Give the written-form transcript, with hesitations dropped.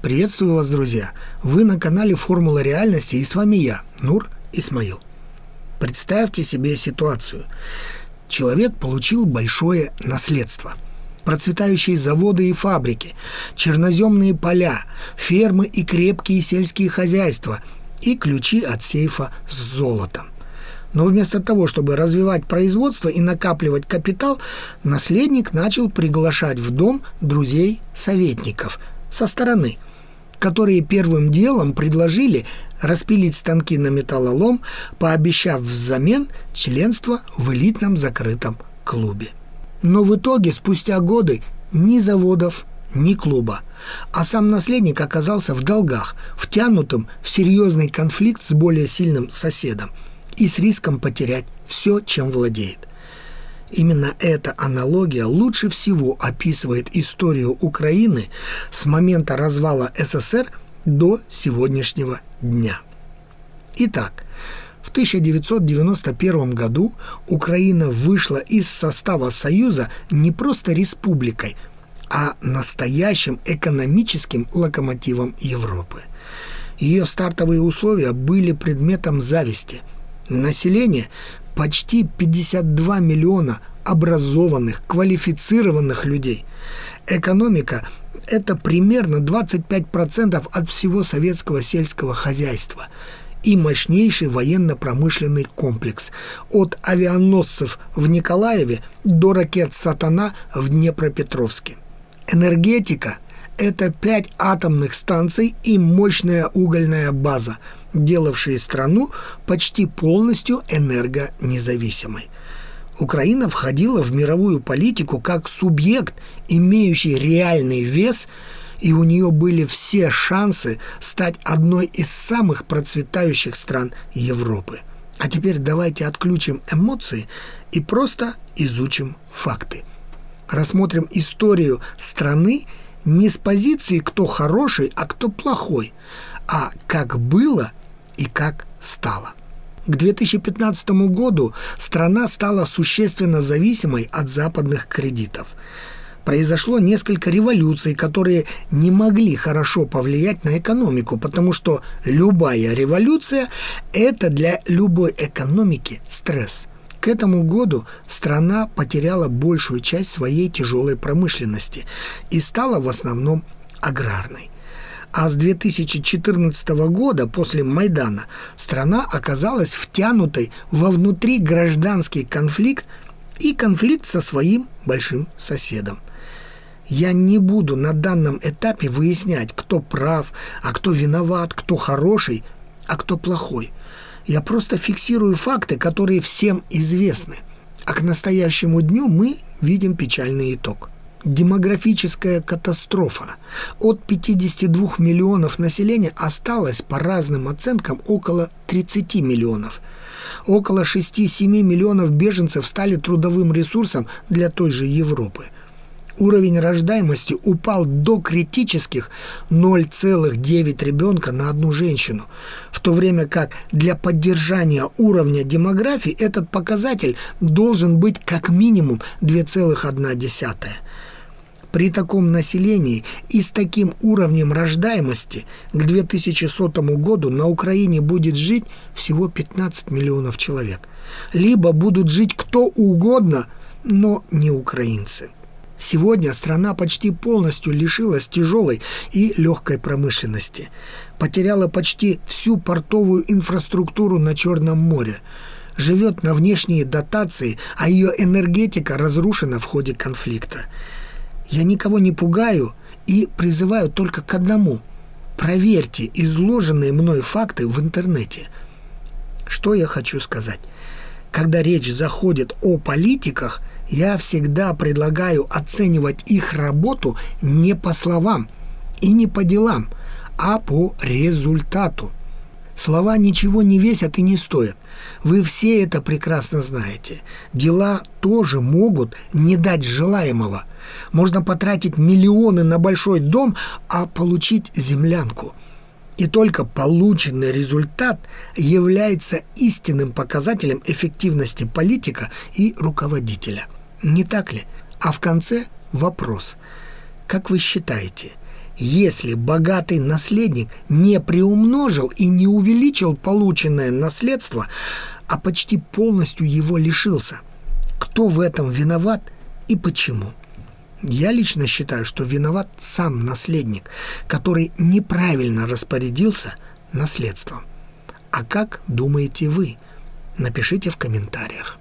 Приветствую вас, друзья! Вы на канале «Формула реальности» и с вами я, Нур Исмаил. Представьте себе ситуацию. Человек получил большое наследство. Процветающие заводы и фабрики, черноземные поля, фермы и крепкие сельские хозяйства и ключи от сейфа с золотом. Но вместо того, чтобы развивать производство и накапливать капитал, наследник начал приглашать в дом друзей-советников со стороны, которые первым делом предложили распилить станки на металлолом, пообещав взамен членство в элитном закрытом клубе. Но в итоге, спустя годы, ни заводов, ни клуба, а сам наследник оказался в долгах, втянутым в серьезный конфликт с более сильным соседом и с риском потерять все, чем владеет. Именно эта аналогия лучше всего описывает историю Украины с момента развала СССР до сегодняшнего дня. Итак, в 1991 году Украина вышла из состава Союза не просто республикой, а настоящим экономическим локомотивом Европы. Ее стартовые условия были предметом зависти. Население почти 52 миллиона образованных, квалифицированных людей. Экономика – это примерно 25% от всего советского сельского хозяйства и мощнейший военно-промышленный комплекс от авианосцев в Николаеве до ракет «Сатана» в Днепропетровске. Энергетика – это 5 атомных станций и мощная угольная база, делавшие страну почти полностью энергонезависимой. Украина входила в мировую политику как субъект, имеющий реальный вес, и у нее были все шансы стать одной из самых процветающих стран Европы. А теперь давайте отключим эмоции и просто изучим факты. Рассмотрим историю страны не с позиции «кто хороший, а кто плохой», а как было и как стало. К 2015 году страна стала существенно зависимой от западных кредитов. Произошло несколько революций, которые не могли хорошо повлиять на экономику, потому что любая революция – это для любой экономики стресс. К этому году страна потеряла большую часть своей тяжелой промышленности и стала в основном аграрной. А с 2014 года, после Майдана, страна оказалась втянутой во внутригражданский конфликт и конфликт со своим большим соседом. Я не буду на данном этапе выяснять, кто прав, а кто виноват, кто хороший, а кто плохой. Я просто фиксирую факты, которые всем известны. А к настоящему дню мы видим печальный итог. Демографическая катастрофа. От 52 миллионов населения осталось, по разным оценкам, около 30 миллионов. Около 6-7 миллионов беженцев стали трудовым ресурсом для той же Европы. Уровень рождаемости упал до критических 0,9 ребенка на одну женщину, в то время как для поддержания уровня демографии этот показатель должен быть как минимум 2,1. При таком населении и с таким уровнем рождаемости к 2100 году на Украине будет жить всего 15 миллионов человек. Либо будут жить кто угодно, но не украинцы. Сегодня страна почти полностью лишилась тяжелой и легкой промышленности, потеряла почти всю портовую инфраструктуру на Черном море, живет на внешние дотации, а ее энергетика разрушена в ходе конфликта. Я никого не пугаю и призываю только к одному – проверьте изложенные мной факты в интернете. Что я хочу сказать? Когда речь заходит о политиках, я всегда предлагаю оценивать их работу не по словам и не по делам, а по результату. Слова ничего не весят и не стоят. Вы все это прекрасно знаете. Дела тоже могут не дать желаемого. Можно потратить миллионы на большой дом, а получить землянку. И только полученный результат является истинным показателем эффективности политика и руководителя. Не так ли? А в конце вопрос. Как вы считаете, Если богатый наследник не приумножил и не увеличил полученное наследство, а почти полностью его лишился, кто в этом виноват и почему? Я лично считаю, что виноват сам наследник, который неправильно распорядился наследством. А как думаете вы? Напишите в комментариях.